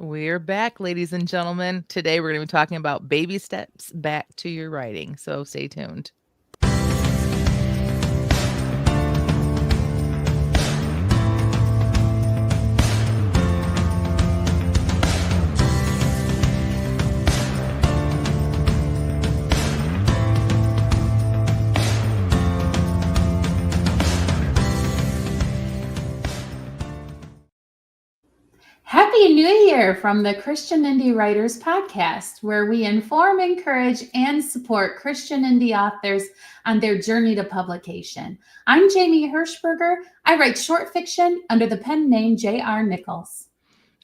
We're back, ladies and gentlemen. Today we're going to be talking about baby steps back to your writing. So stay tuned. Happy New Year from the Christian Indie Writers Podcast, where we inform, encourage, and support Christian indie authors on their journey to publication. I'm Jamie Hirschberger. I write short fiction under the pen name J.R. Nichols.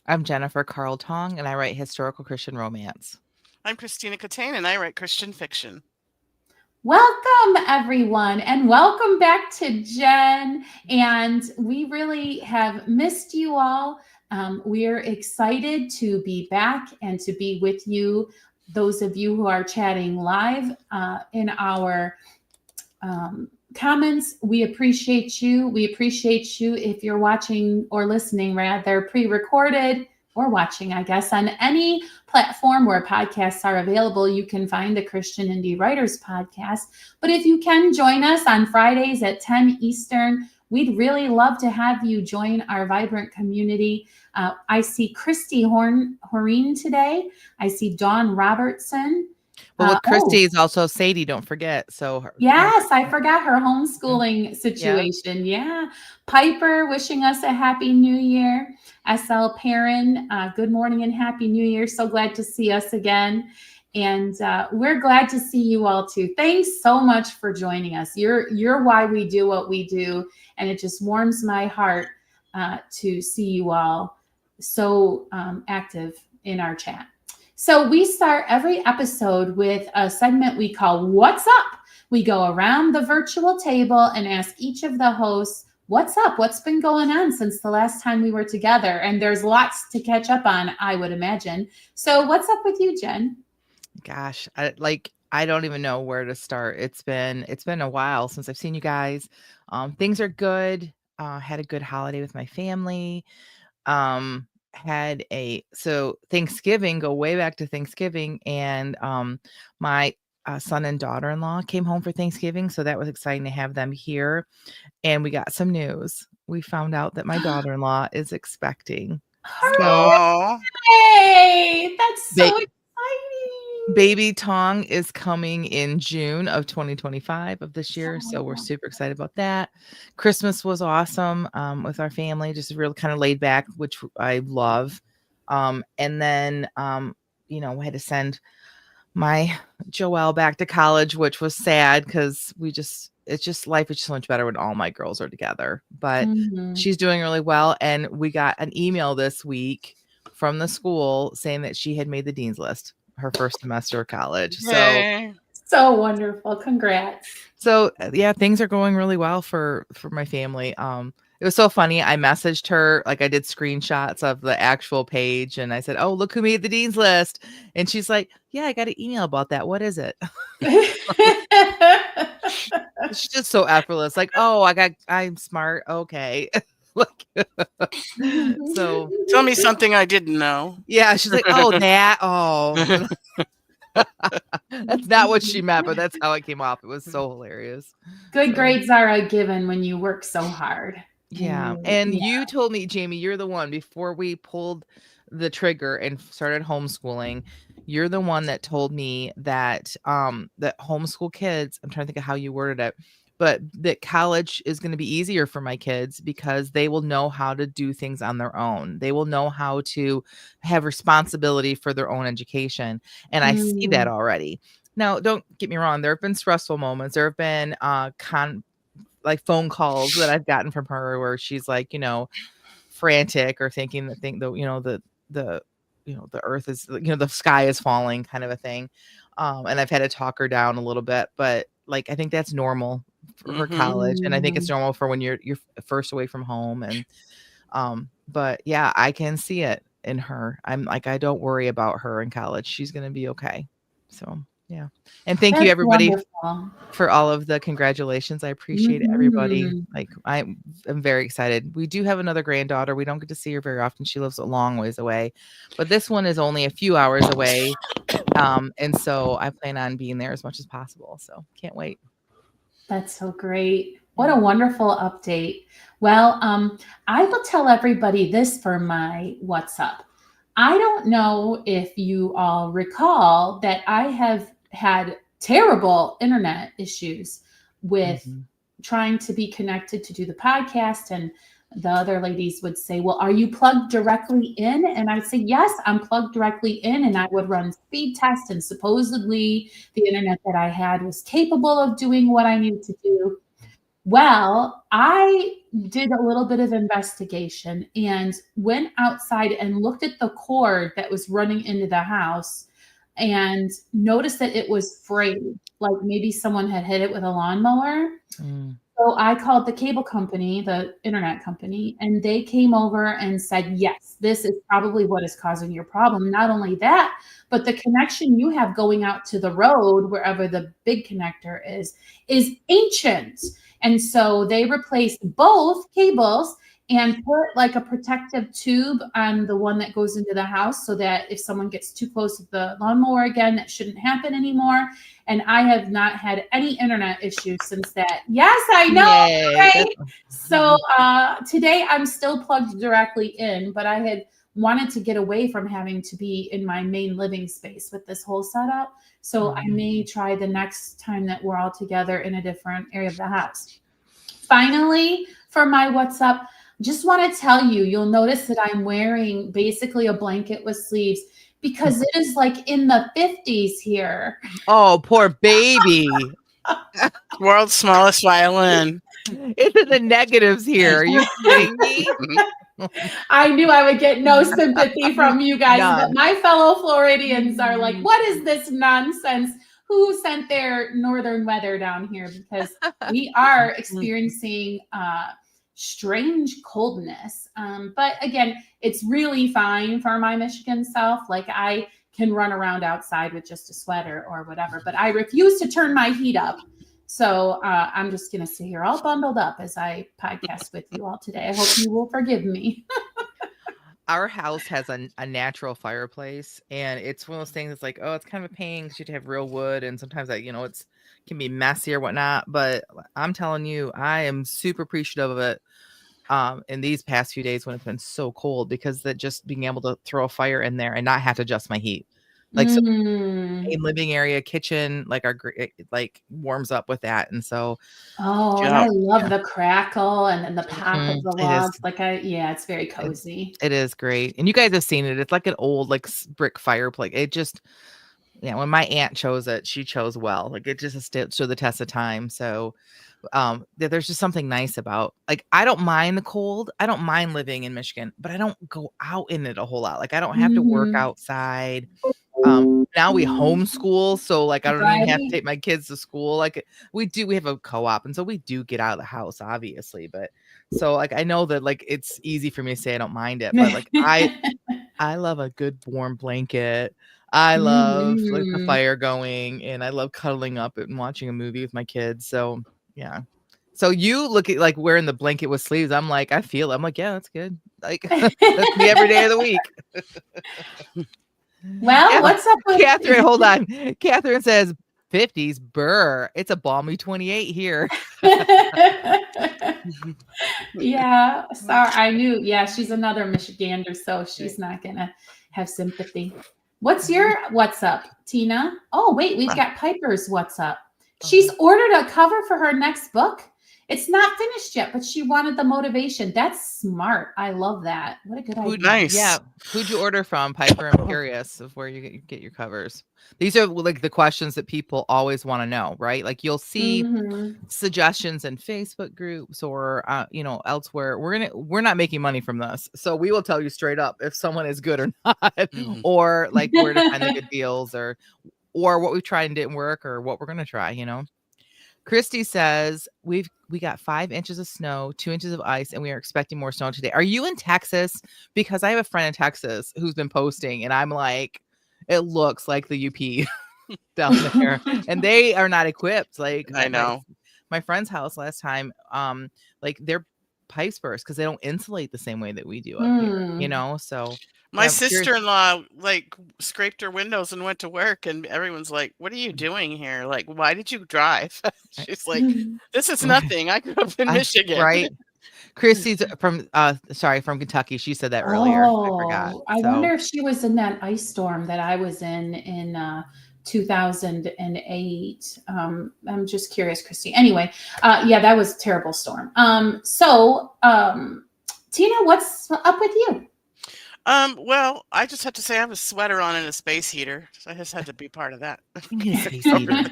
I'm Jennifer Carl Tong, and I write historical Christian romance. I'm Christina Catane, and I write Christian fiction. Welcome, everyone, and welcome back to Jen. And we really have missed you all. We're excited to be back and to be with you, those of you who are chatting live in our comments. We appreciate you. We appreciate you if you're watching or listening, rather, pre-recorded or watching, I guess, on any platform where podcasts are available. You can find the Christian Indie Writers Podcast. But if you can join us on Fridays at 10 Eastern, we'd really love to have you join our vibrant community. I see Christy Horeen today. I see Dawn Robertson. Well, with Christy is also Sadie, don't forget. So yes, I forgot her homeschooling situation. Yeah. Piper wishing us a happy new year. SL Perrin, good morning and happy new year. So glad to see us again. And we're glad to see you all too. Thanks so much for joining us. You're why we do what we do. And it just warms my heart to see you all so active in our chat. So we start every episode with a segment we call What's Up? We go around the virtual table and ask each of the hosts, what's up? What's been going on since the last time we were together? And there's lots to catch up on, I would imagine. So what's up with you, Jen? Gosh, I don't even know where to start. It's been a while since I've seen you guys. Things are good. Had a good holiday with my family. So Thanksgiving, go way back to Thanksgiving, and my son and daughter-in-law came home for Thanksgiving, so that was exciting to have them here. And we got some news. We found out that my daughter-in-law is expecting. Hey, that's so exciting. Baby Tong is coming in June of 2025 of this year. So we're super excited about that. Christmas was awesome with our family, just real kind of laid back, which I love. And then, we had to send my Joelle back to college, which was sad because life is just so much better when all my girls are together. But she's doing really well. And we got an email this week from the school saying that she had made the dean's list her first semester of college. So wonderful. Congrats. So yeah, things are going really well for my family. It was so funny. I messaged her, like I did screenshots of the actual page, and I said, "Oh, look who made the dean's list." And she's like, "Yeah, I got an email about that. What is it?" She's just so effortless. Like, "Oh, I'm smart. Okay." So tell me something I didn't know. Yeah, she's like, "Oh, that. Oh." That's not what she meant, but that's how it came off. It was so hilarious. Good grades are a given when you work so hard. Yeah. And you told me, Jamie, you're the one before we pulled the trigger and started homeschooling. You're the one that told me that that homeschool kids, I'm trying to think of how you worded it, but that college is going to be easier for my kids because they will know how to do things on their own. They will know how to have responsibility for their own education. And I see that already. Now, don't get me wrong. There have been stressful moments. There have been phone calls that I've gotten from her where she's like, frantic or thinking that the earth is, the sky is falling kind of a thing. And I've had to talk her down a little bit, but I think that's normal for college. And I think it's normal for when you're first away from home. And, but yeah, I can see it in her. I'm like, I don't worry about her in college. She's going to be okay. So Yeah. And thank you That's everybody wonderful. for all of the congratulations. I appreciate everybody. Mhm. Like I'm very excited. We do have another granddaughter. We don't get to see her very often. She lives a long ways away, but this one is only a few hours away. And so I plan on being there as much as possible. So can't wait. That's so great. What a wonderful update. Well, I will tell everybody this for my What's Up. I don't know if you all recall that I have had terrible internet issues with Mhm. trying to be connected to do the podcast. And the other ladies would say, well, are you plugged directly in? And I would say, yes, I'm plugged directly in. And I would run speed tests. And supposedly the internet that I had was capable of doing what I needed to do. Well, I did a little bit of investigation and went outside and looked at the cord that was running into the house and noticed that it was frayed, like maybe someone had hit it with a lawnmower. Mm. So I called the cable company, the internet company, and they came over and said, yes, this is probably what is causing your problem. Not only that, but the connection you have going out to the road, wherever the big connector is ancient. And so they replaced both cables and put like a protective tube on the one that goes into the house so that if someone gets too close to the lawnmower again, that shouldn't happen anymore. And I have not had any internet issues since that. Yes, I know. Yay. Right? So today I'm still plugged directly in, but I had wanted to get away from having to be in my main living space with this whole setup. So I may try the next time that we're all together in a different area of the house. Finally, for my What's Up, just want to tell you, you'll notice that I'm wearing basically a blanket with sleeves because it is like in the 50s here. Oh, poor baby. World's smallest violin. It's in the negatives here. Are you kidding me? I knew I would get no sympathy from you guys, None. but my fellow Floridians are like, what is this nonsense? Who sent their northern weather down here? Because we are experiencing strange coldness. But again, it's really fine for my Michigan self. Like I can run around outside with just a sweater or whatever, but I refuse to turn my heat up. So I'm just going to sit here all bundled up as I podcast with you all today. I hope you will forgive me. Our house has a natural fireplace, and it's one of those things that's like, oh, it's kind of a pain because you have to have real wood, and sometimes that, it's can be messy or whatnot. But I'm telling you, I am super appreciative of it in these past few days when it's been so cold, because that just being able to throw a fire in there and not have to adjust my heat. Like so main living area, kitchen, like it like warms up with that. And so and I love the crackle and then the pop of the logs. It's very cozy. It is great. And you guys have seen it. It's like an old brick fireplace. It just, when my aunt chose it, she chose well. Like it just stood the test of time. So there's just something nice about, like, I don't mind the cold. I don't mind living in Michigan, but I don't go out in it a whole lot. Like I don't have to work outside. Now we homeschool, so like I don't even have to take my kids to school. Like we have a co-op, and so we do get out of the house, obviously. But so like I know that like it's easy for me to say I don't mind it, but like I love a good warm blanket. I love like the fire going, and I love cuddling up and watching a movie with my kids. So yeah. So you look at like wearing the blanket with sleeves. I'm like, I feel it. I'm like, yeah, that's good. Like that's me every day of the week. Well, what's up with Catherine? Hold on. Catherine says 50s, burr. It's a balmy 28 here. Yeah. Sorry, I knew. Yeah, she's another Michigander, so she's not gonna have sympathy. What's your What's Up, Tina? Oh, wait, we've got Piper's What's Up. She's ordered a cover for her next book. It's not finished yet, but she wanted the motivation. That's smart. I love that. What a good idea. Nice. Yeah. Who'd you order from, Piper? I'm curious of where you get your covers. These are like the questions that people always want to know, right? Like you'll see suggestions in Facebook groups or elsewhere. We're not making money from this, so we will tell you straight up if someone is good or not, or like where to find the good deals, or what we've tried and didn't work, or what we're gonna try. Christy says we got 5 inches of snow, 2 inches of ice, and we are expecting more snow today. Are you in Texas? Because I have a friend in Texas who's been posting, and I'm like, it looks like the UP. down there, and they are not equipped. Like I know. my friend's house last time, like their pipes burst because they don't insulate the same way that we do up here. You know, so My yeah, I'm curious. sister-in-law like scraped her windows and went to work, and everyone's like, "What are you doing here? Like, why did you drive?" She's like, "This is Right. nothing. I grew up in I- Michigan." right? Christy's from from Kentucky. She said that earlier. I forgot. I So wonder if she was in that ice storm that I was in 2008. I'm just curious, Christy. Anyway, yeah, that was a terrible storm. Tina, what's up with you? Well, I just have to say I have a sweater on and a space heater. So I just had to be part of that. Space heater.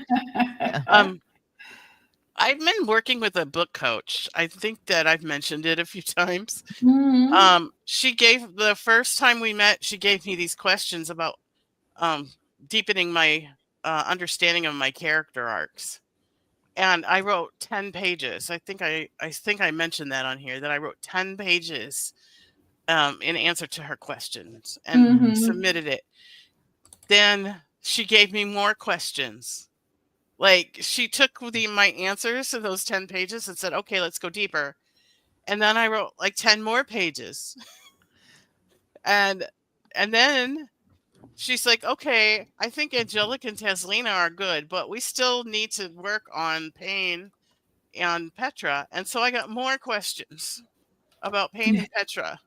I've been working with a book coach. I think that I've mentioned it a few times. Mhm. She gave the first time we met, she gave me these questions about deepening my understanding of my character arcs. And I wrote 10 pages. I think I mentioned that on here that I wrote 10 pages in answer to her questions and Mhm. submitted it. Then she gave me more questions. Like she took my answers to those 10 pages and said, "Okay, let's go deeper." And then I wrote like 10 more pages. and then she's like, "Okay, I think Angelic and Taslina are good, but we still need to work on Pain and Petra." And so I got more questions about Pain and Petra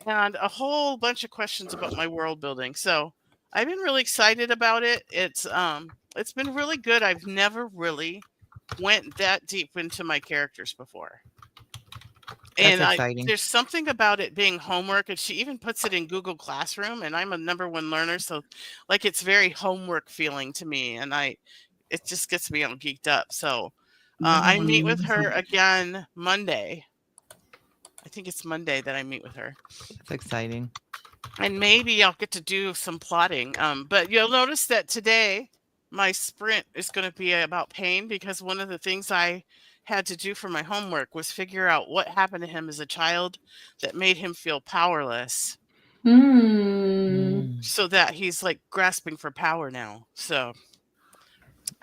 and a whole bunch of questions about my world building. So I've been really excited about it. It's been really good. I've never really went that deep into my characters before. That's And exciting. there's something about it being homework, and she even puts it in Google Classroom, and I'm a #1 learner, so like it's very homework feeling to me, and it just gets me all geeked up. So I meet with her again Monday. I think it's Monday that I meet with her. That's exciting. And maybe I'll get to do some plotting. But you'll notice that today my sprint is going to be about Pain because one of the things I had to do for my homework was figure out what happened to him as a child that made him feel powerless so that he's like grasping for power now. So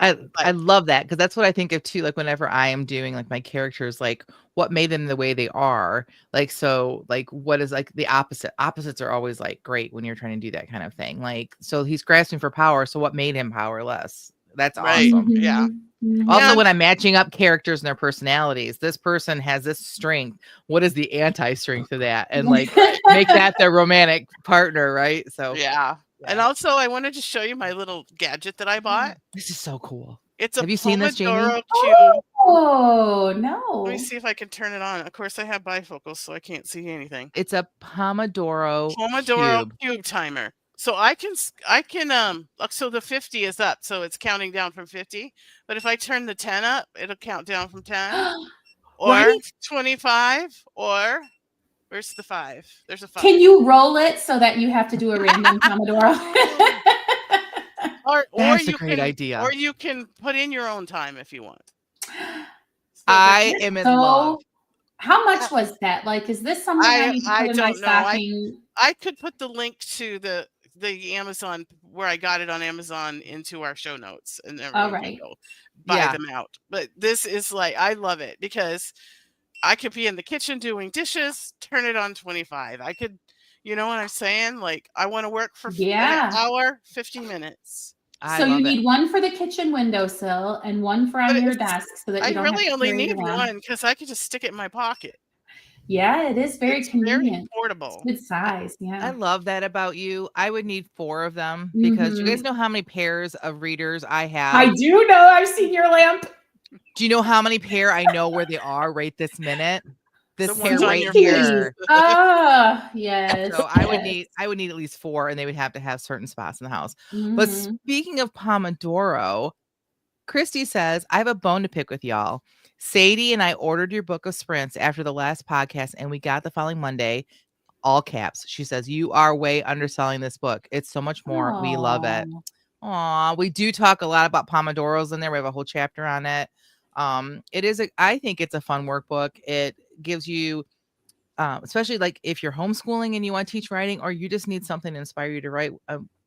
I love that because that's what I think of too. Like whenever I am doing like my characters, like what made them the way they are. Like so, like what is like the opposite? Opposites are always like great when you're trying to do that kind of thing. Like so, he's grasping for power. So what made him powerless? That's right. awesome. Yeah. Also, And when I'm matching up characters and their personalities, this person has this strength. What is the anti-strength of that? And like make that their romantic partner, right? So yeah. And also I wanted to show you my little gadget that I bought. this is so cool. It's a Have you seen this, Jamie? Pomodoro Cube. Oh, no. Let me see if I can turn it on. Of course I have bifocals, so I can't see anything. It's a Pomodoro Cube timer. So I can so the 50 is up, so it's counting down from 50. But if I turn the 10 up, it'll count down from 10 or Right? 25 or where's the 5? There's a 5. Can you roll it so that you have to do a random Pomodoro? or That's a you great can idea. or you can put in your own time if you want. So I am in love. How much was that? Like, is this something I need to put in my don't know. stocking? I could put the link to the Amazon where I got it on Amazon into our show notes, and everyone can right. go buy Yeah. them out. But this is like I love it because I could be in the kitchen doing dishes, turn it on 25. I could, you know what I'm saying? Like I want to work for Yeah. an hour, 50 minutes. I So you love need it. one for the kitchen windowsill and one for But on your it's- desk so that I you don't really have to only carry it need around. one because I could just stick it in my pocket. Yeah, it is very It's convenient. very portable. Good size. I Yeah. love that about you. I would need 4 of them because you guys Mhm. know how many pairs of readers I have. I do know. I've seen your lamp. Do you know how many pair I know where they are right this minute? This The pair ones on right your here. Ah, yes. So I would need at least 4, and they would have to have certain spots in the house. But Mhm. speaking of Pomodoro, Christy says, I have a bone to pick with y'all. Sadie and I ordered your book of sprints after the last podcast, and we got the following Monday, all caps. She says, you are way underselling this book. It's so much more. We love it. Aw, we do talk a lot about Pomodoros in there. We have a whole chapter on it. I think it's a fun workbook. It gives you, especially like if you're homeschooling and you want to teach writing, or you just need something to inspire you to write.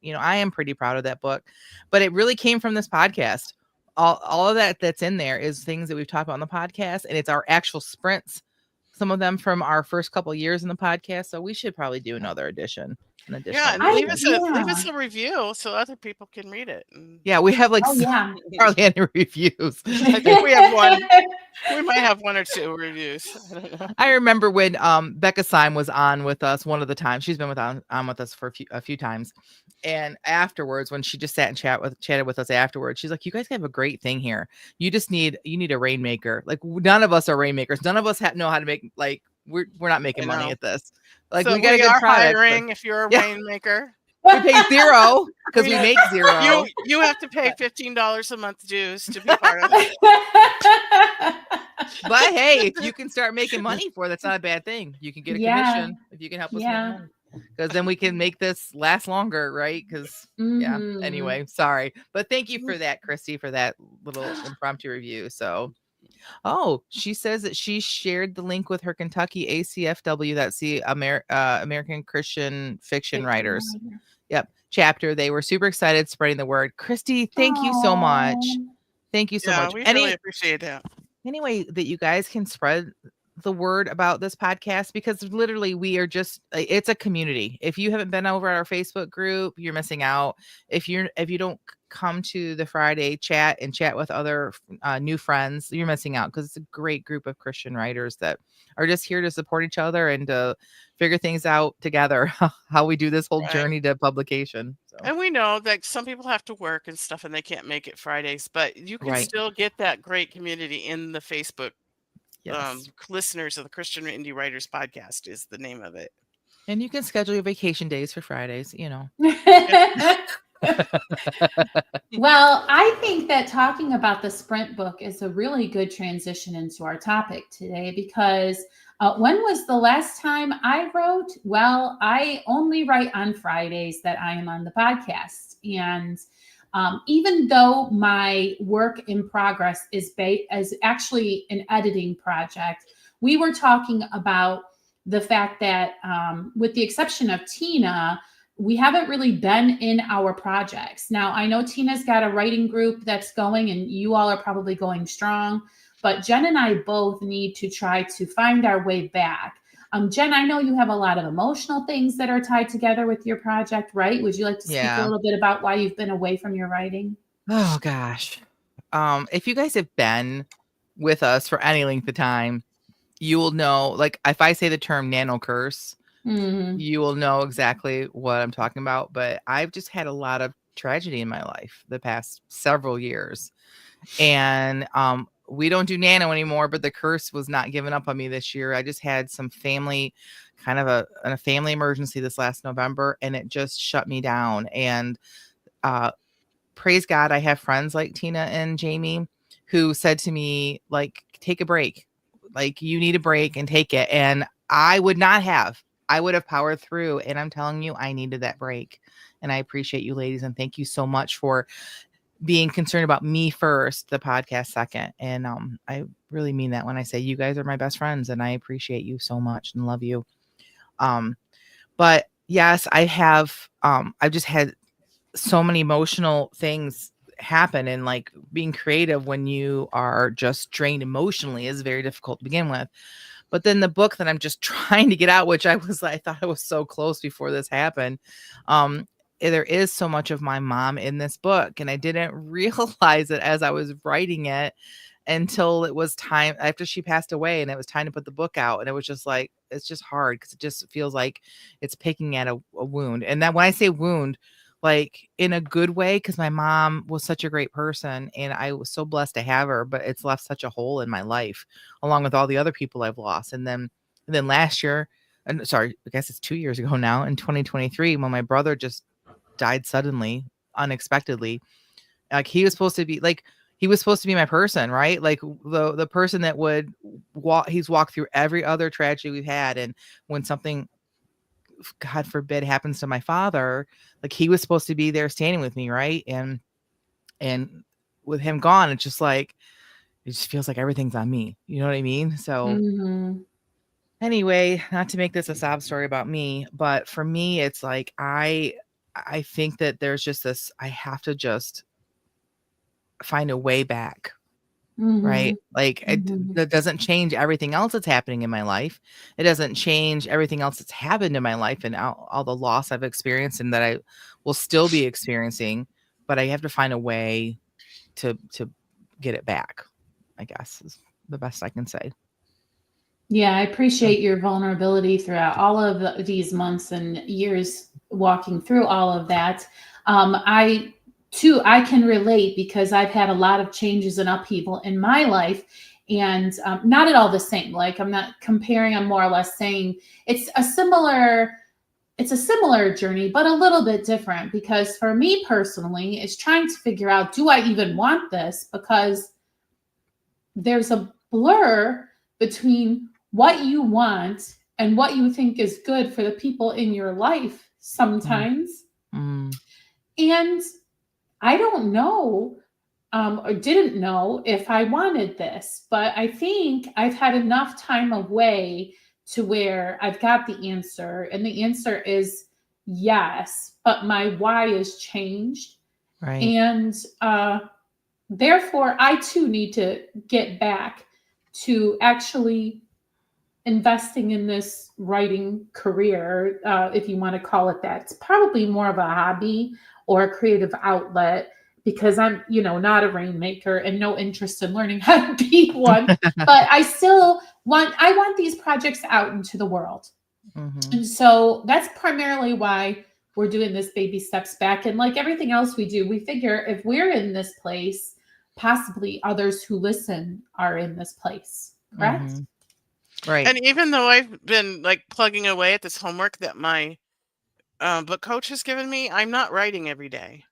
I am pretty proud of that book, but it really came from this podcast. All of that's in there is things that we've talked about on the podcast, and it's our actual sprints, some of them from our first couple years in the podcast. So we should probably do another edition. Yeah, and leave us a review so other people can read it. Yeah, we have like hardly any reviews. I think we have one. We might have one or two reviews. I don't know. I remember when Becca Syme was on with us one of the times. She's been on with us for a few times. And afterwards, when she just sat and chatted with us afterwards, she's like, "You guys have a great thing here. You need a rainmaker. Like, none of us are rainmakers. None of us know how to make, like, we're not making money at this. Like, so we got a good product. Hiring if you're a rainmaker. We pay zero because we make zero. You have to pay $15 a month dues to be part of it. But hey, if you can start making money for it, that's not a bad thing. You can get a commission if you can help us make money. Because then we can make this last longer, right? Because anyway, sorry. But thank you for that, Christy, for that little impromptu review. So she says that she shared the link with her Kentucky ACFW, that's the American Christian Fiction Writers. Yep. Chapter. They were super excited spreading the word. Christy, thank you so much. Thank you so much. We really appreciate that. Anyway, that you guys can spread the word about this podcast, because literally it's a community. If you haven't been over at our Facebook group, you're missing out. If you don't come to the Friday chat and chat with other new friends, you're missing out, because it's a great group of Christian writers that are just here to support each other and to figure things out together, how we do this whole journey to publication. So. And we know that some people have to work and stuff and they can't make it Fridays, but you can still get that great community in the Facebook. Listeners of the Christian Indie Writers Podcast is the name of it. And you can schedule your vacation days for Fridays, Well, I think that talking about the Sprint book is a really good transition into our topic today, because when was the last time I wrote? Well, I only write on Fridays that I am on the podcast. And even though my work in progress is actually an editing project, we were talking about the fact that with the exception of Tina, we haven't really been in our projects. Now, I know Tina's got a writing group that's going, and you all are probably going strong, but Jen and I both need to try to find our way back. Jen, I know you have a lot of emotional things that are tied together with your project, right? Would you like to speak a little bit about why you've been away from your writing? Oh, gosh. If you guys have been with us for any length of time, you will know, like, if I say the term nano curse, you will know exactly what I'm talking about. But I've just had a lot of tragedy in my life the past several years. And we don't do nano anymore, but the curse was not giving up on me this year. I just had some family, kind of a family emergency this last November, and it just shut me down. And praise God, I have friends like Tina and Jamie who said to me, like, take a break. Like, you need a break and take it. And I would not have. I would have powered through. And I'm telling you, I needed that break. And I appreciate you ladies. And thank you so much for being concerned about me first, the podcast second. And I really mean that when I say you guys are my best friends, and I appreciate you so much and love you. But yes, I have, I've just had so many emotional things happen, and like being creative when you are just drained emotionally is very difficult to begin with. But then the book that I'm just trying to get out, which I thought I was so close before this happened. There is so much of my mom in this book, and I didn't realize it as I was writing it until it was time after she passed away, and it was time to put the book out. And it was just like, it's just hard because it just feels like it's picking at a wound. And that when I say wound, like in a good way, because my mom was such a great person and I was so blessed to have her, but it's left such a hole in my life along with all the other people I've lost. And then last year, and sorry, I guess it's 2 years ago now, in 2023, when my brother just died suddenly, unexpectedly. Like he was supposed to be my person, right? Like the person that would he's walked through every other tragedy we've had. And when something, God forbid, happens to my father, like he was supposed to be there standing with me, right? And with him gone, it's just like, it just feels like everything's on me. You know what I mean? So anyway, not to make this a sob story about me, but for me, it's like I I think that there's just this, I have to just find a way back. Right? Mhm. Like, Mhm. that doesn't change everything else that's happening in my life. It doesn't change everything else that's happened in my life and all the loss I've experienced and that I will still be experiencing, but I have to find a way to get it back, I guess is the best I can say. Yeah, I appreciate your vulnerability throughout all of these months and years walking through all of that. I too, I can relate because I've had a lot of changes and upheaval in my life, and not at all the same. Like I'm not comparing. I'm more or less saying it's a similar. It's a similar journey, but a little bit different because for me personally, it's trying to figure out, do I even want this? Because there's a blur between what you want and what you think is good for the people in your life sometimes. Mm. And I don't know or didn't know if I wanted this, but I think I've had enough time away to where I've got the answer. And the answer is yes, but my why has changed. Right. And therefore, I too need to get back to actually investing in this writing career, if you want to call it that. It's probably more of a hobby or a creative outlet because I'm, not a rainmaker and no interest in learning how to be one. But I want these projects out into the world. Mhm. And so that's primarily why we're doing this baby steps back. And like everything else we do, we figure if we're in this place, possibly others who listen are in this place. Correct? Mhm. Right. And even though I've been like plugging away at this homework that my book coach has given me, I'm not writing every day.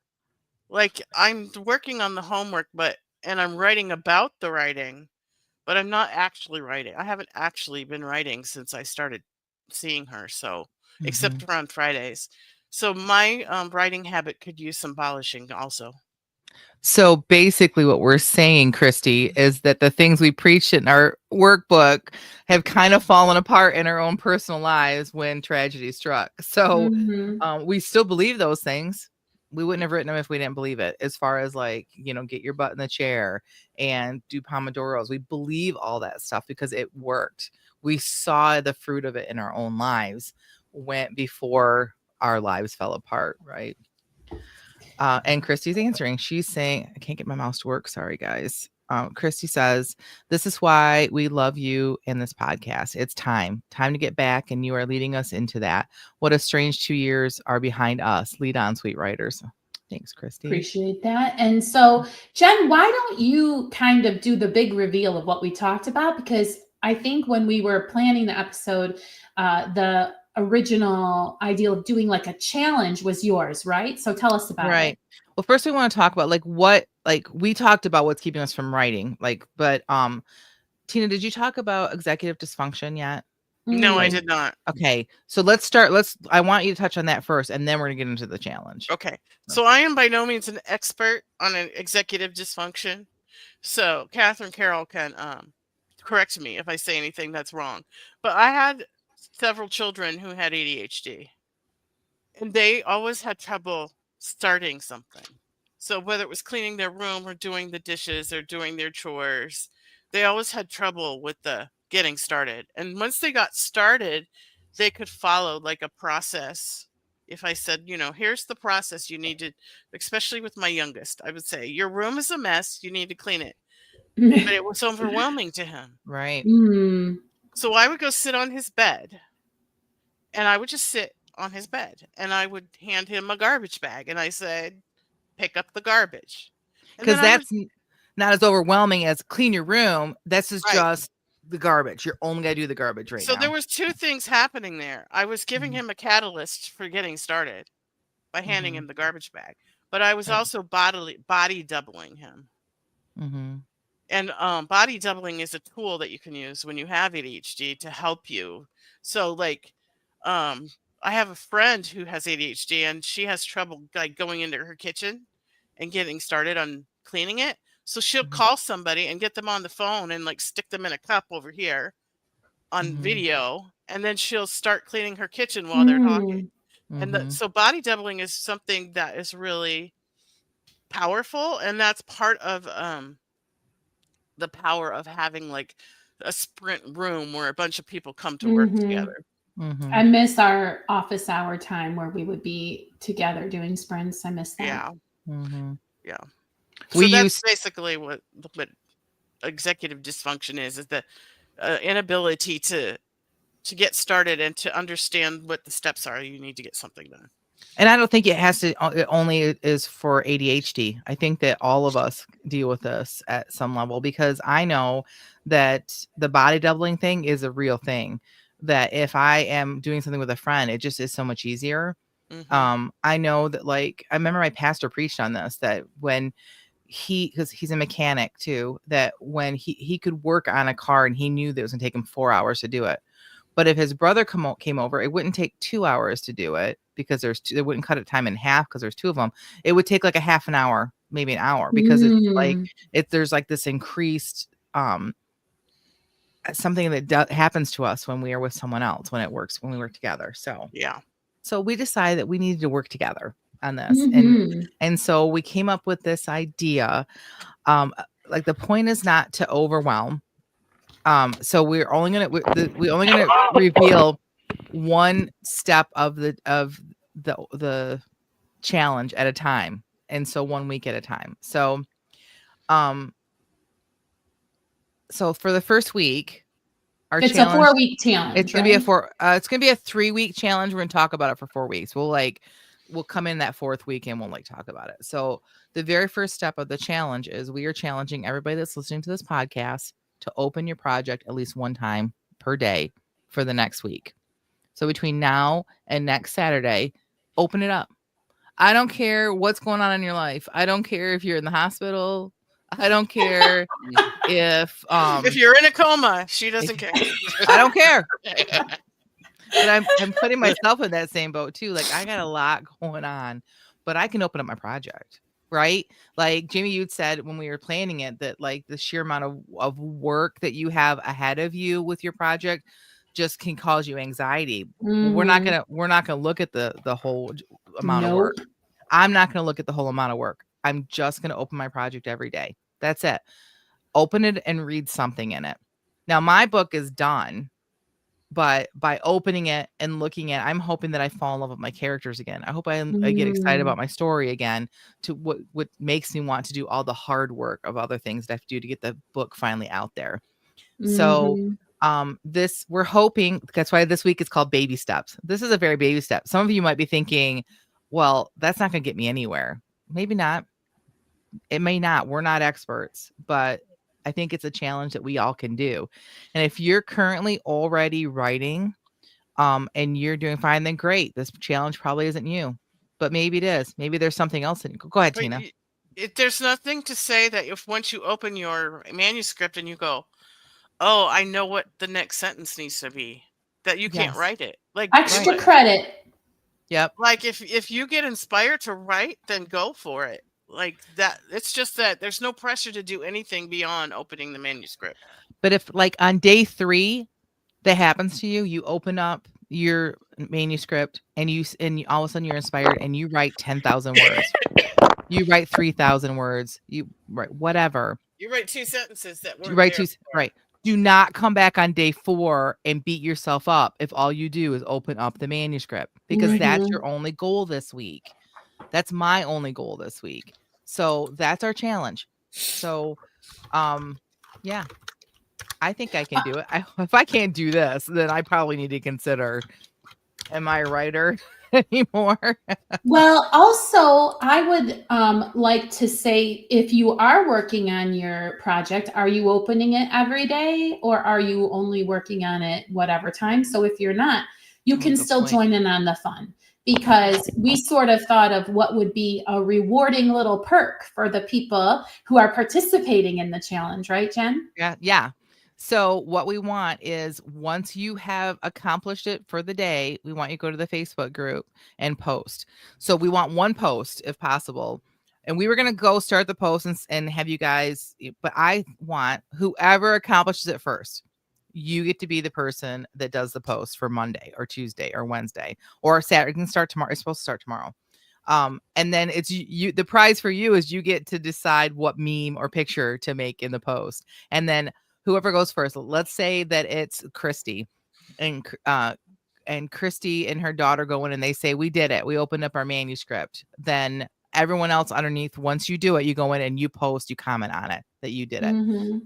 Like I'm working on the homework, and I'm writing about the writing, but I'm not actually writing. I haven't actually been writing since I started seeing her. So, except Mhm. for on Fridays. So my writing habit could use some polishing also. So basically, what we're saying, Christy, is that the things we preach in our workbook have kind of fallen apart in our own personal lives when tragedy struck. So Mm-hmm. we still believe those things. We wouldn't have written them if we didn't believe it. As far as like, get your butt in the chair and do Pomodoros. We believe all that stuff because it worked. We saw the fruit of it in our own lives went before our lives fell apart, right? And Christy's answering. She's saying, I can't get my mouse to work. Sorry, guys. Christy says, this is why we love you in this podcast. It's time to get back. And you are leading us into that. What a strange 2 years are behind us. Lead on, sweet writers. Thanks, Christy. Appreciate that. And so, Jen, why don't you kind of do the big reveal of what we talked about? Because I think when we were planning the episode, the original idea of doing like a challenge was yours, right? So tell us about Right. it. Well, first we want to talk about we talked about what's keeping us from writing. But Tina, did you talk about executive dysfunction yet? No, I Mm. did not. Okay. So let's start. I want you to touch on that first, and then we're gonna get into the challenge. Okay. So I am by no means an expert on an executive dysfunction. So Catherine Carroll can correct me if I say anything that's wrong. But I had several children who had ADHD, and they always had trouble starting something. So whether it was cleaning their room or doing the dishes or doing their chores, they always had trouble with the getting started. And once they got started, they could follow like a process. If I said, here's the process you need to, especially with my youngest, I would say, your room is a mess, you need to clean it. But it was overwhelming to him. Right. Mm. So I would go sit on his bed, and I would just sit on his bed, and I would hand him a garbage bag, and I said, pick up the garbage. And then Because I would, that's not as overwhelming as clean your room. This is right. just the garbage. You're only gonna do the garbage right So there now. was two things happening there. I was giving Mhm. him a catalyst for getting started by handing him Mhm. the garbage bag, but I was Right. also body doubling him. Mhm. And body doubling is a tool that you can use when you have ADHD to help you. So like um I have a friend who has ADHD, and she has trouble like going into her kitchen and getting started on cleaning it. So she'll Mhm. call somebody and get them on the phone and like stick them in a cup over here on Mhm. video, and then she'll start cleaning her kitchen while they're talking. Mm. And Mhm. so body doubling is something that is really powerful, and that's part of the power of having like a sprint room where a bunch of people come to work Mhm. together. I Mhm. miss our office hour time where we would be together doing sprints. I miss that. Yeah, Mhm. yeah. We So that's used basically what executive dysfunction is the inability to get started and to understand what the steps are you need to get something done. and I don't think it has to it only is for ADHD. I think that all of us deal with this at some level because I know that the body doubling thing is a real thing. That if I am doing something with a friend, it just is so much easier. Hmm. I know that like I remember my pastor preached on this that when because he's a mechanic too, that when he could work on a car and he knew that it was gonna take him 4 hours to do it. But if his brother came over, it wouldn't take 2 hours to do it because there's two, they wouldn't cut it time in half because there's two of them. It would take like a half an hour, maybe an hour, because it's like Mm. there's like this increased something that happens to us when we are with someone else when we work together. Yeah. So we decided that we needed to work together on this, Mhm. and so we came up with this idea. Like the point is not to overwhelm. So we only gonna reveal one step of the challenge at a time, and so 1 week at a time. Um, so for the first week, our It's a challenge 4-week challenge, right? it's gonna be a 3-week challenge. We're gonna talk about it for 4 weeks. We'll come in that fourth week and we'll like talk about it. So the very first step of the challenge is we are challenging everybody that's listening to this podcast to open your project at least one time per day for the next week. So between now and next Saturday, open it up. I don't care what's going on in your life. I don't care if you're in the hospital. I don't care if If you're in a coma, she doesn't care. I don't care. But I'm putting myself in that same boat too. Like I got a lot going on, but I can open up my project, right? Like Jimmy, you'd said when we were planning it that like the sheer amount of work that you have ahead of you with your project just can cause you anxiety. Well, Mhm. we're not gonna look at the whole amount of work. Nope. I'm not gonna look at the whole amount of work. I'm just gonna open my project every day. That's it. Open it and read something in it. Now my book is done, but by opening it and looking at, I'm hoping that I fall in love with my characters again. I hope I get excited about Mm. my story again to what makes me want to do all the hard work of other things that I have to do to get the book finally out there. So Mhm. this we're hoping that's why this week is called baby steps. This is a very baby step. Some of you might be thinking, well, that's not going to get me anywhere. Maybe not. It may not. We're not experts, but I think it's a challenge that we all can do. And if you're currently already writing, and you're doing fine, then great. This challenge probably isn't you, but maybe it is. Maybe there's something else. Go ahead, But Tina. there's nothing to say that if once you open your manuscript and you go, oh, I know what the next sentence needs to be, that you can't Yes. write it. Like, Right. Extra credit. Yep. like if you get inspired to write, then go for it. Like that, it's just that there's no pressure to do anything beyond opening the manuscript. But if like on day 3 that happens to you, you open up your manuscript and all of a sudden you're inspired and you write 10,000 words. You write 3,000 words. You write whatever. You write 2 sentences that You weren't write there two before. right. Do not come back on day 4 and beat yourself up if all you do is open up the manuscript because Right. that's Mhm. your only goal this week. That's my only goal this week. So that's our challenge. So yeah, I think I can do it. If I can't do this, then I probably need to consider, am I a writer anymore? Well, also, I would like to say if you are working on your project, are you opening it every day or are you only working on it whatever time? So if you're not, you can Good still point. join in on the fun because we sort of thought of what would be a rewarding little perk for the people who are participating in the challenge, right, Jen? Yeah. So what we want is once you have accomplished it for the day, we want you to go to the Facebook group and post. So we want one post if possible. And we were going to go start the post and have you guys, but I want whoever accomplishes it first. you get to be the person that does the post for Monday or Tuesday or Wednesday or Saturday. It can start tomorrow. It's supposed to start tomorrow. And then it's you. The prize for you is you get to decide what meme or picture to make in the post. And then whoever goes first, let's say that it's Christy, and Christy and her daughter go in and they say, we did it. We opened up our manuscript. Then everyone else underneath, once you do it, you go in and you post, you comment on it that you did it.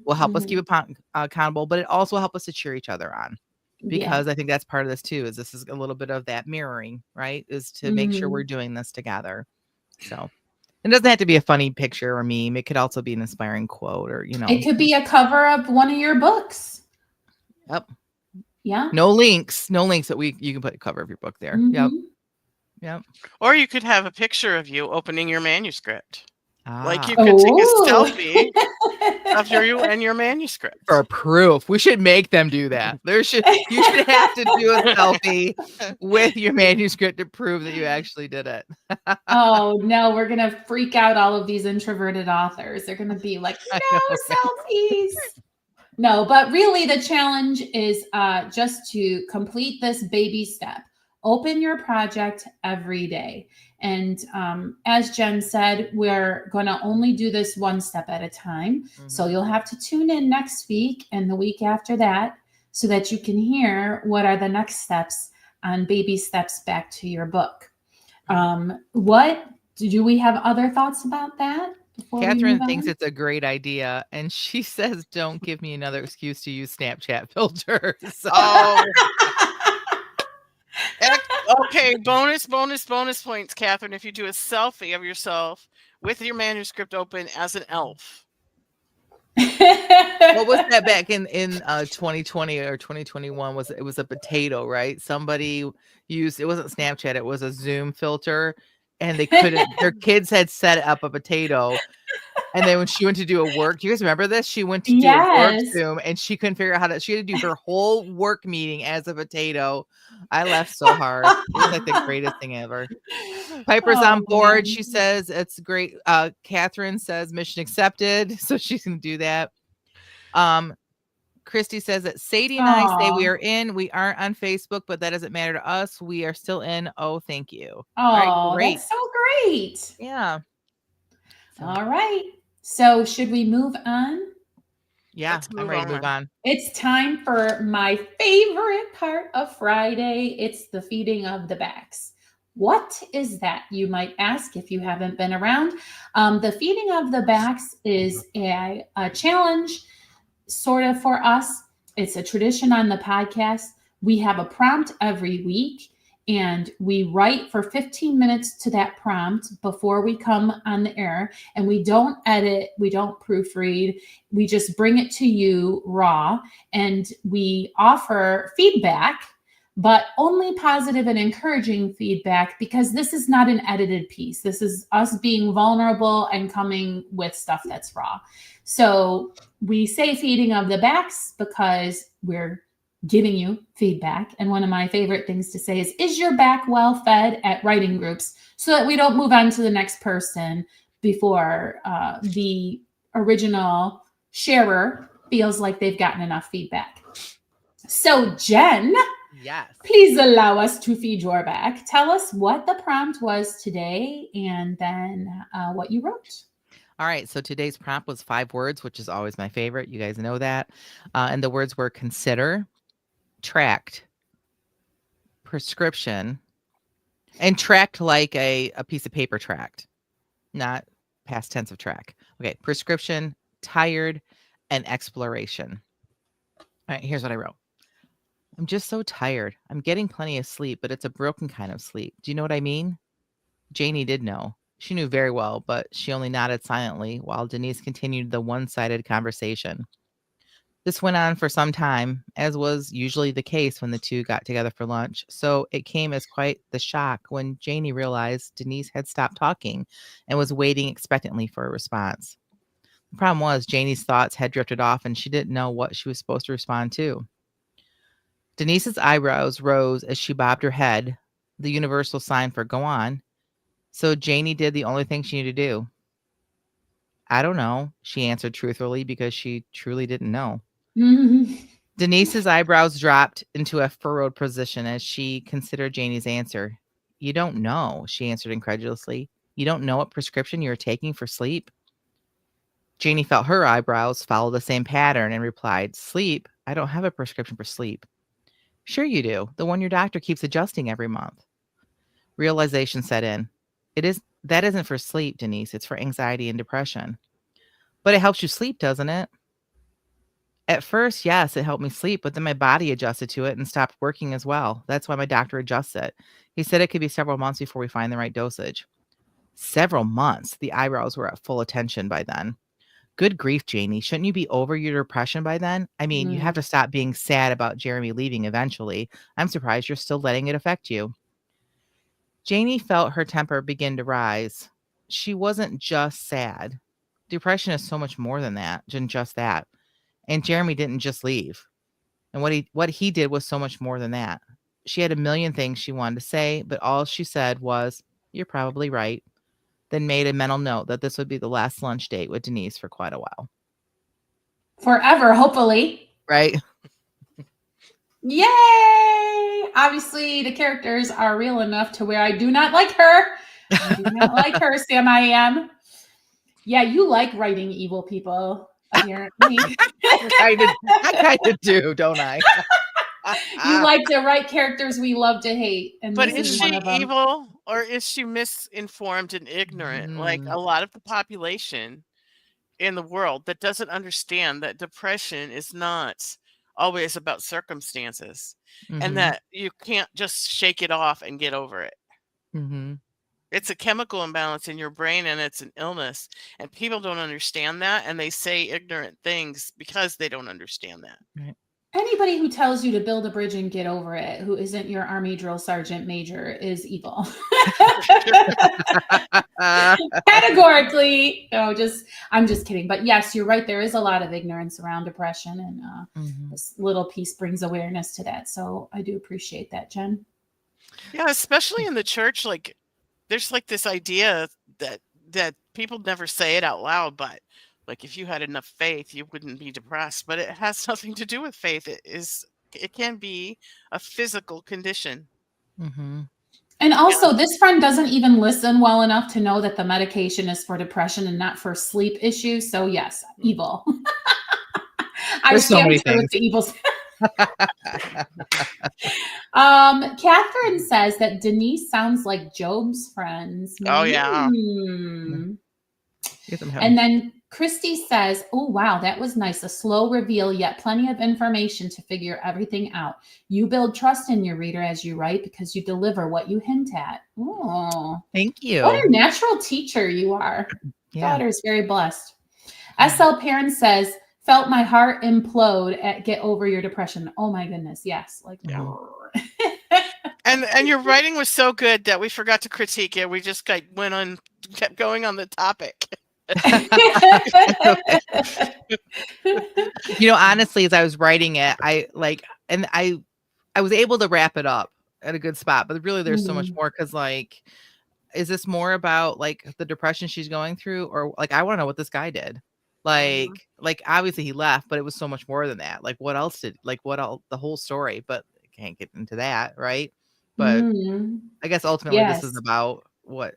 Will help us keep it accountable, but it also help us to cheer each other on. Because I think that's part of this too, is this is a little bit of that mirroring, right? Is to make sure we're doing this together. So it doesn't have to be a funny picture or meme. It could also be an inspiring quote or, It could be a cover of one of your books. Yep. Yeah. No links that you can put a cover of your book there. Yep. Or you could have a picture of you opening your manuscript. Like you Ah. could take a selfie of you and your manuscript. For proof. We should make them do that. You should have to do a selfie with your manuscript to prove that you actually did it. Oh no, we're gonna freak out all of these introverted authors. They're gonna be like, no selfies. No, but really the challenge is just to complete this baby step. Open your project every day. And as Jen said, we're going to only do this one step at a time. So you'll have to tune in next week and the week after that so that you can hear what are the next steps on baby steps back to your book. What do we have other thoughts about that? Catherine thinks it's a great idea, and she says, "Don't give me another excuse to use Snapchat filters." Oh. Okay, bonus points, Catherine, if you do a selfie of yourself with your manuscript open as an elf. What was that back in 2020 or 2021? It was a potato, right? Somebody used, it wasn't Snapchat, it was a Zoom filter, and they couldn't, their kids had set up a potato. And then when she went to do a work, do you guys remember this? She went to do a work Zoom and she couldn't figure out she had to do her whole work meeting as a potato. I laughed so hard. It was like the greatest thing ever. Piper's on board. Man. She says it's great. Catherine says mission accepted. So she's going to do that. Christy says that Sadie and I say we are in. We aren't on Facebook, but that doesn't matter to us. We are still in. Oh, thank you. Oh, right, that's so great. Yeah. All right. So should we move on? Yeah, I'm ready to move on. It's time for my favorite part of Friday. It's the feeding of the backs. What is that, you might ask if you haven't been around? The feeding of the backs is a challenge sort of for us. It's a tradition on the podcast. We have a prompt every week. And we write for 15 minutes to that prompt before we come on the air. And we don't edit, we don't proofread. We just bring it to you raw. And we offer feedback, but only positive and encouraging feedback, because this is not an edited piece. This is us being vulnerable and coming with stuff that's raw. So we say feeding of the backs because we're giving you feedback. And one of my favorite things to say is your back well fed at writing groups, so that we don't move on to the next person before the original sharer feels like they've gotten enough feedback. So Jen, yes, please allow us to feed your back. Tell us what the prompt was today and then what you wrote. All right. So today's prompt was 5 words, which is always my favorite. You guys know that. And the words were consider, tracked, prescription, and tracked like a piece of paper tracked, not past tense of track. Okay. Prescription, tired, and exploration. All right. Here's what I wrote. I'm just so tired. I'm getting plenty of sleep, but it's a broken kind of sleep. Do you know what I mean? Janie did know. She knew very well, but she only nodded silently while Denise continued the one-sided conversation. This went on for some time, as was usually the case when the two got together for lunch. So it came as quite the shock when Janie realized Denise had stopped talking and was waiting expectantly for a response. The problem was Janie's thoughts had drifted off and she didn't know what she was supposed to respond to. Denise's eyebrows rose as she bobbed her head, the universal sign for go on. So Janie did the only thing she needed to do. I don't know, she answered truthfully because she truly didn't know. Denise's eyebrows dropped into a furrowed position as she considered Janie's answer. You don't know, she answered incredulously. You don't know what prescription you're taking for sleep? Janie felt her eyebrows follow the same pattern and replied, Sleep? I don't have a prescription for sleep. Sure you do. The one your doctor keeps adjusting every month. Realization set in. That isn't for sleep, Denise. It's for anxiety and depression. But it helps you sleep, doesn't it? At first, yes, it helped me sleep, but then my body adjusted to it and stopped working as well. That's why my doctor adjusts it. He said it could be several months before we find the right dosage. Several months? The eyebrows were at full attention by then. Good grief, Janie. Shouldn't you be over your depression by then? I mean, you have to stop being sad about Jeremy leaving eventually. I'm surprised you're still letting it affect you. Janie felt her temper begin to rise. She wasn't just sad. Depression is so much more than just that. And Jeremy didn't just leave. And what he did was so much more than that. She had a million things she wanted to say, but all she said was, "You're probably right." Then made a mental note that this would be the last lunch date with Denise for quite a while. Forever, hopefully. Right? Yay! Obviously, the characters are real enough to where I do not like her. I do not like her, Sam I am. Yeah, you like writing evil people, apparently. I kind of do, don't I? You like to write characters we love to hate. And But this is one she of them. evil or is she misinformed and ignorant? Like a lot of the population in the world that doesn't understand that depression is not always about circumstances and that you can't just shake it off and get over it. It's a chemical imbalance in your brain and it's an illness. And people don't understand that. And they say ignorant things because they don't understand that. Right. Anybody who tells you to build a bridge and get over it, who isn't your Army drill sergeant major, is evil. Categorically. No, I'm just kidding. But yes, you're right. There is a lot of ignorance around depression, and this little piece brings awareness to that. So I do appreciate that, Jen. Yeah, especially in the church, like there's like this idea that people never say it out loud, but like if you had enough faith, you wouldn't be depressed. But it has nothing to do with faith. It can be a physical condition. And also, this friend doesn't even listen well enough to know that the medication is for depression and not for sleep issues. So yes, evil. I so many stand with the evils. Catherine says that Denise sounds like Job's friends. Oh yeah. And then Christy says, oh, wow, that was nice. A slow reveal, yet plenty of information to figure everything out. You build trust in your reader as you write because you deliver what you hint at. Oh, thank you. What a natural teacher you are. Daughter's very blessed. SL Perrin says, felt my heart implode at Get Over Your Depression. Oh my goodness. Yes. Like, And your writing was so good that we forgot to critique it. We just kept going on the topic. Honestly, as I was writing it, I was able to wrap it up at a good spot, but really there's so much more because is this more about like the depression she's going through, or like I want to know what this guy did. Like obviously he left, but it was so much more than that. Like what else the whole story, but I can't get into that, right? But I guess ultimately this is about what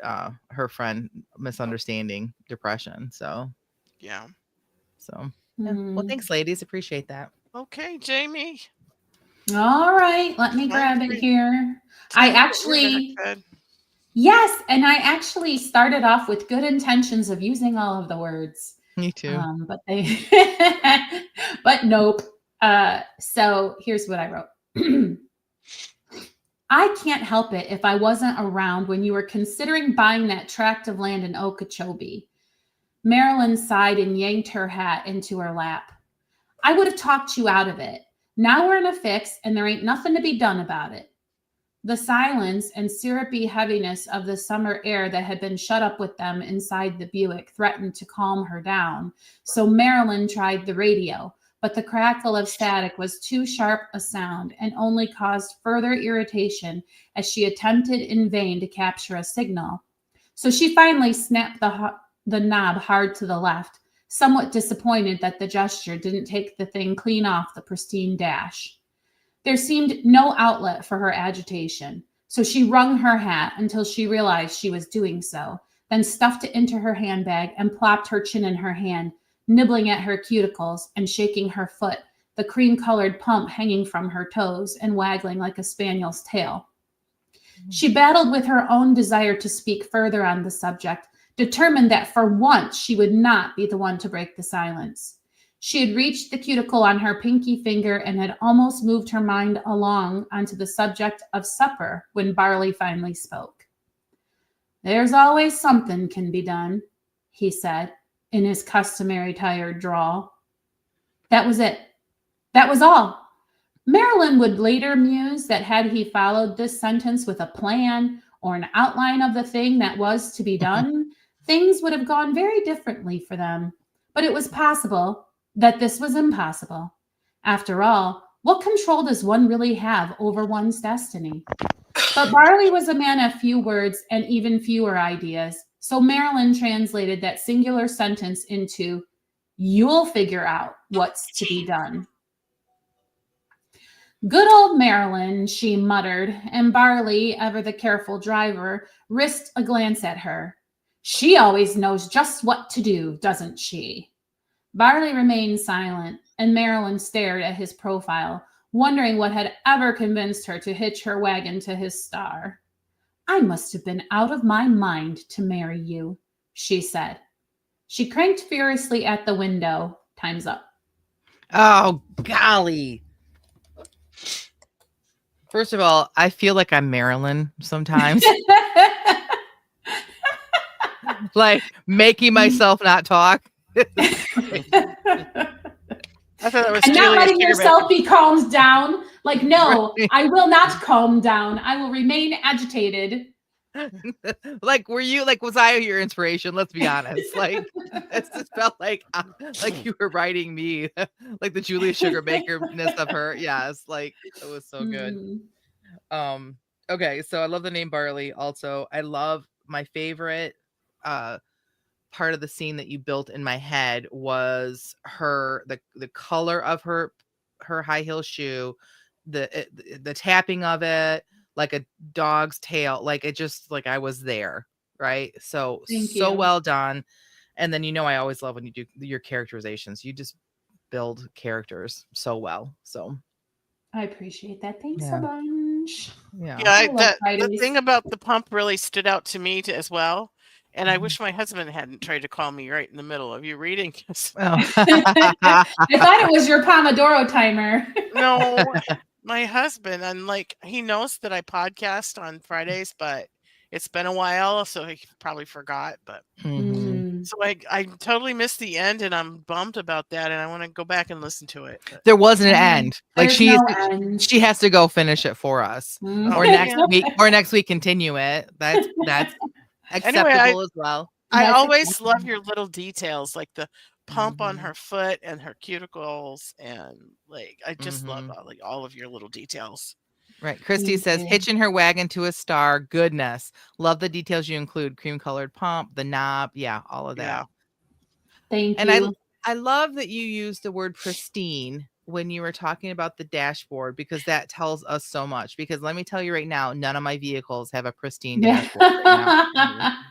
her friend misunderstanding depression. So well, thanks ladies, appreciate that. Okay, Jamie. All right, let me grab it here. Yes, and I actually started off with good intentions of using all of the words. Me too. But nope. So here's what I wrote. I can't help it if I wasn't around when you were considering buying that tract of land in Okeechobee. Marilyn sighed and yanked her hat into her lap. I would have talked you out of it. Now we're in a fix and there ain't nothing to be done about it. The silence and syrupy heaviness of the summer air that had been shut up with them inside the Buick threatened to calm her down. So Marilyn tried the radio, but the crackle of static was too sharp a sound and only caused further irritation as she attempted in vain to capture a signal. So she finally snapped the knob hard to the left. somewhat disappointed that the gesture didn't take the thing clean off the pristine dash. There seemed no outlet for her agitation, so she wrung her hat until she realized she was doing so, then stuffed it into her handbag and plopped her chin in her hand, nibbling at her cuticles and shaking her foot, the cream-colored pump hanging from her toes and waggling like a spaniel's tail. She battled with her own desire to speak further on the subject, determined that for once she would not be the one to break the silence. She had reached the cuticle on her pinky finger and had almost moved her mind along onto the subject of supper when Barley finally spoke. "There's always something can be done," he said in his customary tired drawl. That was it. That was all. Marilyn would later muse that had he followed this sentence with a plan or an outline of the thing that was to be done, things would have gone very differently for them. But it was possible that this was impossible. After all, what control does one really have over one's destiny? But Barley was a man of few words and even fewer ideas, so Marilyn translated that singular sentence into, "You'll figure out what's to be done." "Good old Marilyn," she muttered, and Barley, ever the careful driver, risked a glance at her. "She always knows just what to do, doesn't she?" Barley remained silent, and Marilyn stared at his profile, wondering what had ever convinced her to hitch her wagon to his star. "I must have been out of my mind to marry you," she said. She cranked furiously at the window. Time's up. Oh, golly. First of all, I feel like I'm Marilyn sometimes. Like making myself not talk. I thought that was And not Julia letting Sugarman. yourself be calmed down. Like, no, Right. I will not calm down. I will remain agitated. Like, was I your inspiration? Let's be honest. Like, it just felt like you were writing me, like the Julia Sugarbaker-ness of her. Yes, like it was so good. Mm. Okay, so I love the name Barley. Also, I love my favorite part of the scene that you built in my head was the color of her high heel shoe, the tapping of it like a dog's tail, like it just like I was there, right? So Thank you. well done. And then I always love when you do your characterizations. You just build characters so well. So I appreciate that. Thanks Yeah. a bunch. yeah. Yeah, I love the Fridays. thing about the pump really stood out to me as well. And I Mhm. wish my husband hadn't tried to call me right in the middle of you reading. 'Cause Oh. I thought it was your Pomodoro timer. no, my husband, and like he knows that I podcast on Fridays, but it's been a while, so he probably forgot. But Mhm. so I totally missed the end, and I'm bummed about that, and I want to go back and listen to it. But, There wasn't an Mhm. end. Like There's she no is, end. she has to go finish it for us. Mm. Oh, Or next man. week, continue it. That's Anyway, acceptable as well. I That's always acceptable. love your little details, like the pump on Mhm. her foot and her cuticles, and like I just love Mhm. all of your little details. Right. Christy Thank says, you. hitching her wagon to a star. Goodness. Love the details you include. Cream colored pump, the knob. Yeah, all of that. Yeah. Thank And you. I love that you used the word pristine when you were talking about the dashboard, because that tells us so much. Because let me tell you right now, none of my vehicles have a pristine dashboard right now.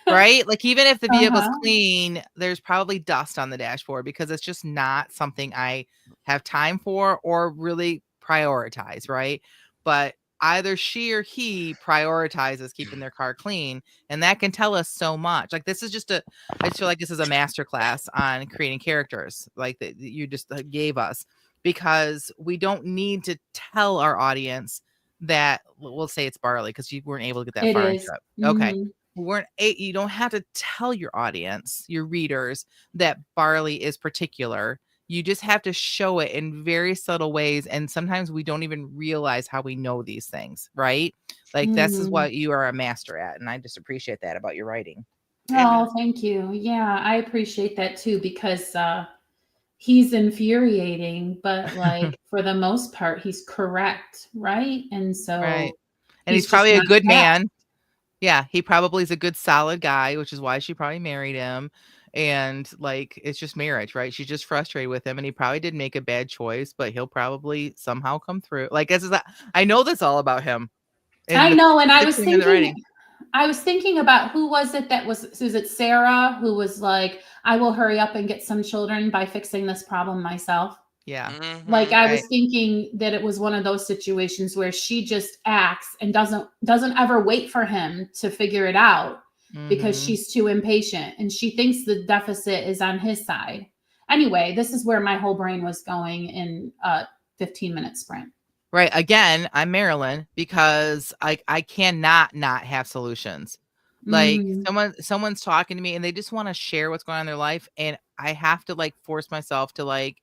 Right? Like even if the vehicle's clean, there's probably dust on the dashboard because it's just not something I have time for or really prioritize, right? But either she or he prioritizes keeping their car clean, and that can tell us so much. Like this is just I just feel like this is a masterclass on creating characters, like that you just gave us, because we don't need to tell our audience that. We'll say it's Barley because you weren't able to get that It far is. into it. Okay. Mhm. You don't have to tell your audience, your readers, that Barley is particular. You just have to show it in very subtle ways, and sometimes we don't even realize how we know these things, right? Like this is Mhm. what you are a master at, and I just appreciate that about your writing. Oh, thank you. Yeah, I appreciate that too, because he's infuriating, but like for the most part, he's correct, right? And so Right. And he's just probably a not good that. man. Yeah, he probably is a good solid guy, which is why she probably married him. And like it's just marriage, right? She's just frustrated with him, and he probably did make a bad choice, but he'll probably somehow come through. Like I know that's all about him. And I know, and I was picturing and the thinking, writing. about who was it that was it Sarah who was like, I will hurry up and get some children by fixing this problem myself. Yeah. Like Mhm. I Right. was thinking that it was one of those situations where she just acts and doesn't ever wait for him to figure it out because Mhm. she's too impatient and she thinks the deficit is on his side. Anyway, this is where my whole brain was going in a 15-minute sprint. Right. Again, I'm Marilyn because I cannot not have solutions. Like Mhm. someone's talking to me and they just want to share what's going on in their life, and I have to like force myself to like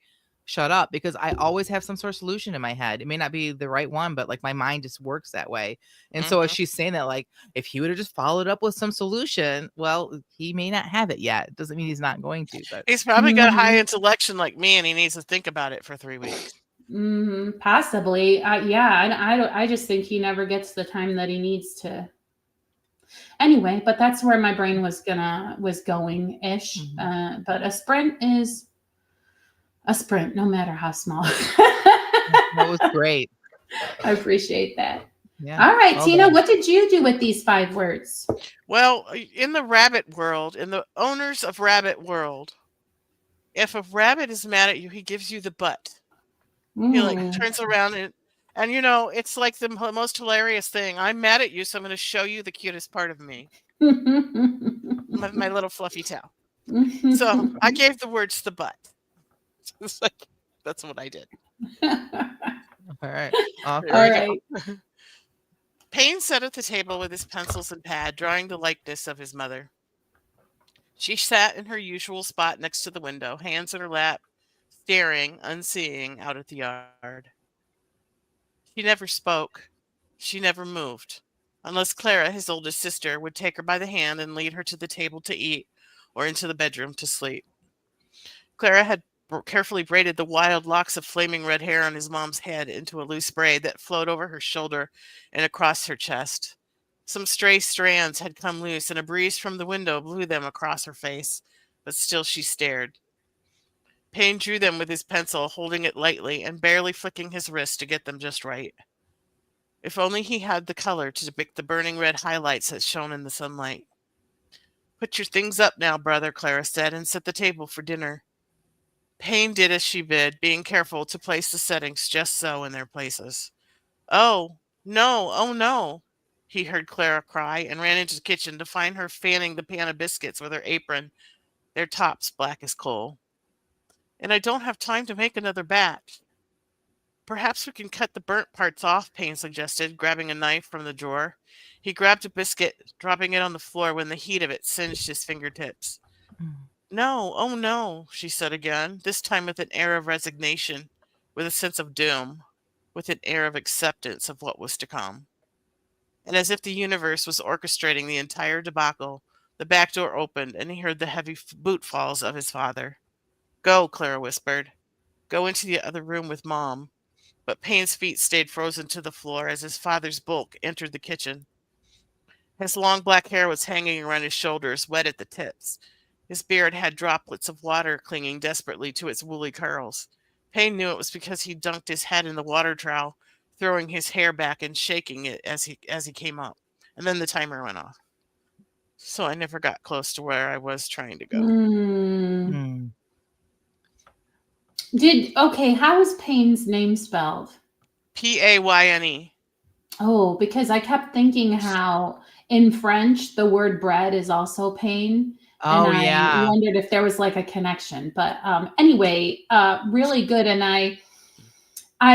shut up because I always have some sort of solution in my head. It may not be the right one, but like my mind just works that way. And so as Mhm. she's saying that, like if he would have just followed up with some solution, well, he may not have it yet. It doesn't mean he's not going to, but He's probably got high Mhm. intellection like me, and he needs to think about it for 3 weeks. Possibly. Yeah, I just think he never gets the time that he needs to. Anyway, but that's where my brain was going ish. Mhm. But a sprint is a sprint, no matter how small. that was great. I appreciate that. Yeah. All right, Well Tina, done. what did you do with these 5 words? Well, in the rabbit world, in the owners of rabbit world, if a rabbit is mad at you, he gives you the butt. He like Mm. turns around and you know, it's like the most hilarious thing. I'm mad at you, so I'm going to show you the cutest part of me, my little fluffy tail. So I gave the words the butt. It's like, that's what I did. All right. Off There All we we go. right. Payne sat at the table with his pencils and pad, drawing the likeness of his mother. She sat in her usual spot next to the window, hands in her lap, staring, unseeing, out at the yard. She never spoke. She never moved, unless Clara, his oldest sister, would take her by the hand and lead her to the table to eat or into the bedroom to sleep. Clara had carefully braided the wild locks of flaming red hair on his mom's head into a loose braid that flowed over her shoulder and across her chest. Some stray strands had come loose, and a breeze from the window blew them across her face, but still she stared. Payne drew them with his pencil, holding it lightly and barely flicking his wrist to get them just right. If only he had the color to depict the burning red highlights that shone in the sunlight. Put your things up now, brother, Clara said, and set the table for dinner. Payne did as she bid, being careful to place the settings just so in their places. Oh, no, oh no, he heard Clara cry and ran into the kitchen to find her fanning the pan of biscuits with her apron, their tops black as coal. And I don't have time to make another batch. Perhaps we can cut the burnt parts off, Payne suggested, grabbing a knife from the drawer. He grabbed a biscuit, dropping it on the floor when the heat of it singed his fingertips. No, oh no, she said again, this time with an air of resignation, with a sense of doom, with an air of acceptance of what was to come. And as if the universe was orchestrating the entire debacle, the back door opened and he heard the heavy boot falls of his father. Go, Clara whispered. Go into the other room with Mom. But Payne's feet stayed frozen to the floor as his father's bulk entered the kitchen. His long black hair was hanging around his shoulders, wet at the tips. His beard had droplets of water clinging desperately to its woolly curls. Payne knew it was because he dunked his head in the water trough, throwing his hair back and shaking it as he came up. And then the timer went off. So I never got close to where I was trying to go. Mm. Okay, how is Payne's name spelled? Payne. Oh, because I kept thinking how in French the word bread is also pain. And Oh I yeah. wondered if there was like a connection. But anyway, really good. And I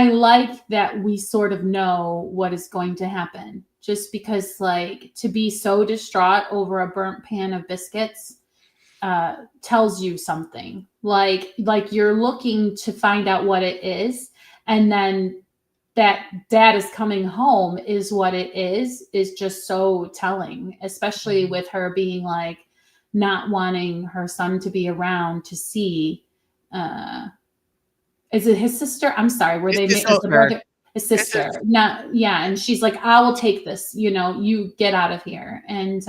like that we sort of know what is going to happen. Just because like to be so distraught over a burnt pan of biscuits tells you something. Like you're looking to find out what it is, and then that dad is coming home is what it is just so telling, especially with her being like not wanting her son to be around to see is it his sister? I'm sorry, were His they sister. is the brother his His sister? sister. Not yeah, and she's like, I will take this, you get out of here. And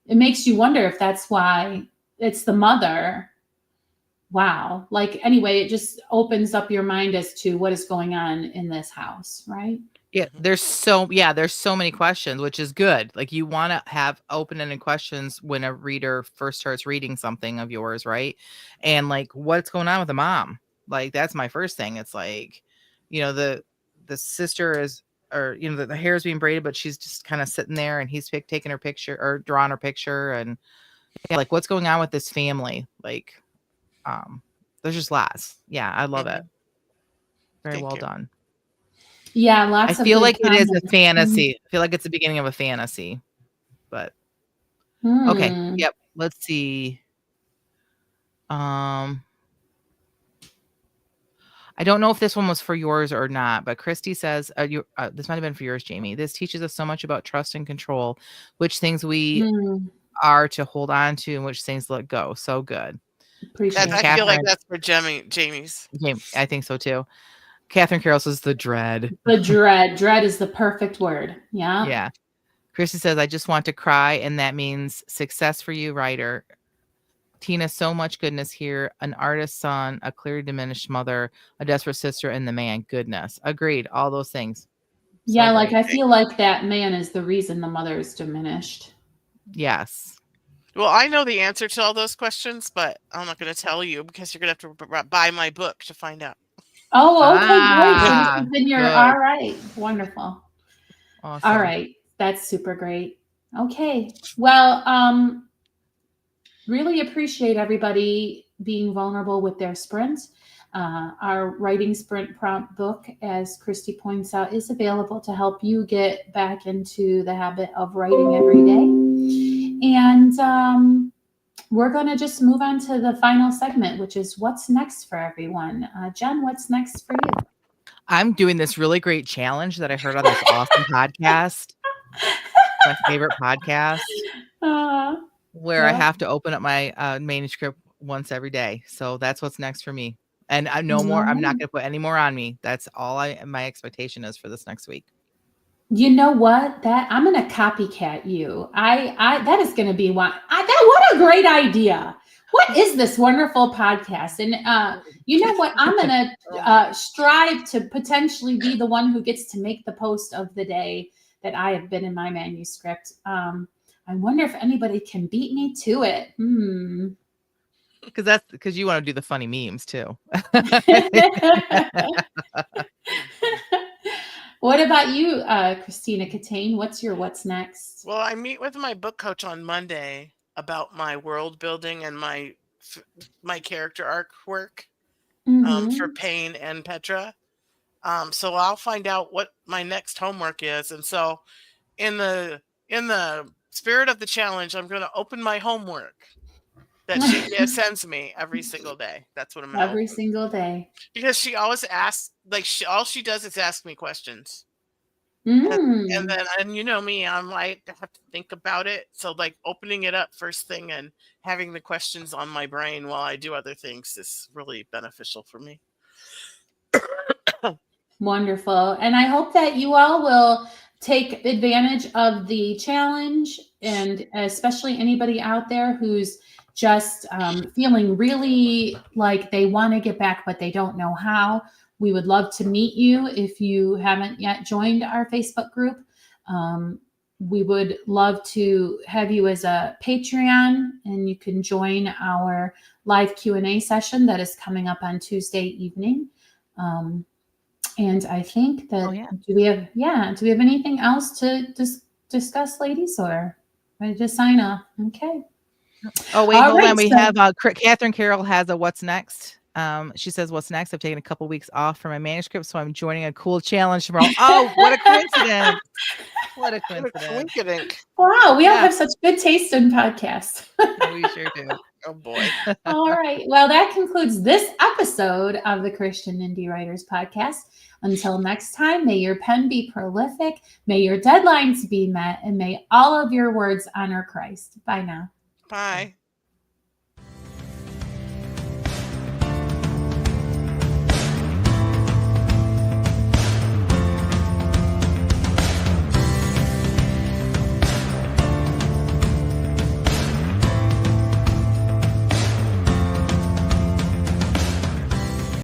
it makes you wonder if that's why it's the mother. Wow. Like, anyway, it just opens up your mind as to what is going on in this house, right? Yeah, there's so many questions, which is good. Like, you want to have open-ended questions when a reader first starts reading something of yours, right? And like, what's going on with the mom? Like, that's my first thing. It's like, the sister is, or the hair is being braided, but she's just kind of sitting there, and he's taking her picture or drawing her picture, and like, what's going on with this family? Like, there's just lots. Yeah, I love it. Very Thank well you. done. Yeah, I lots of feel good like it is a comments. fantasy. I feel like it's the beginning of a fantasy, but okay. Hmm. Yep. Let's see. I don't know if this one was for yours or not, but Christy says, this might have been for yours, Jamie. This teaches us so much about trust and control, which things we Hmm. are to hold on to and which things let go. So good. Appreciate I that. feel like Catherine, that's for Jamie's. I think so too. Catherine Carroll says the dread. The dread. Dread is the perfect word. Yeah. Yeah. Christy says, I just want to cry, and that means success for you, writer. Tina, so much goodness here. An artist's son, a clearly diminished mother, a desperate sister, and the man. Goodness. Agreed. All those things. So Yeah, like great. I feel like that man is the reason the mother is diminished. Yes. Well, I know the answer to all those questions, but I'm not going to tell you because you're going to have to buy my book to find out. Oh, okay, Ah, great. Then you're good. all right. Wonderful. Awesome. All right. That's super great. Okay. Well, really appreciate everybody being vulnerable with their sprint. Our writing sprint prompt book, as Christy points out, is available to help you get back into the habit of writing every day. And we're going to just move on to the final segment, which is what's next for everyone. Jen, what's next for you? I'm doing this really great challenge that I heard on this awesome podcast. My favorite podcast, where I yeah. have to open up my manuscript once every day. So that's what's next for me. And I'm not going to put any more on me. That's all my expectation is for this next week. You know what? That I'm gonna copycat you. That is gonna be one. What a great idea! What is this wonderful podcast? And you know what? I'm gonna strive to potentially be the one who gets to make the post of the day that I have been in my manuscript. I wonder if anybody can beat me to it. Because you want to do the funny memes too. What about you, Christina Catane? What's next? Well, I meet with my book coach on Monday about my world building and my character arc work for Payne and Petra. So I'll find out what my next homework is, and so in the spirit of the challenge, I'm going to open my homework that she sends me every single day. That's what I'm going to every single day, because she always asks, like, all she does is ask me questions. And then, and you know me, I'm like, I have to think about it. So like opening it up first thing and having the questions on my brain while I do other things is really beneficial for me. Wonderful. And I hope that you all will take advantage of the challenge, and especially anybody out there who's just feeling really like they want to get back, but they don't know how. We would love to meet you if you haven't yet joined our Facebook group. We would love to have you as a Patreon, and you can join our live Q&A session that is coming up on Tuesday evening. And I think that, do we have anything else to discuss, ladies, or ready to sign off? Okay. Oh, wait, hold on. We have Catherine Carroll has a what's next. She says, what's next? I've taken a couple weeks off from my manuscript, so I'm joining a cool challenge tomorrow. Oh, what a coincidence. What a coincidence. Wow, we all have such good taste in podcasts. We sure do. Oh boy. All right. Well, that concludes this episode of the Christian Indie Writers Podcast. Until next time, may your pen be prolific, may your deadlines be met, and may all of your words honor Christ. Bye now. Bye.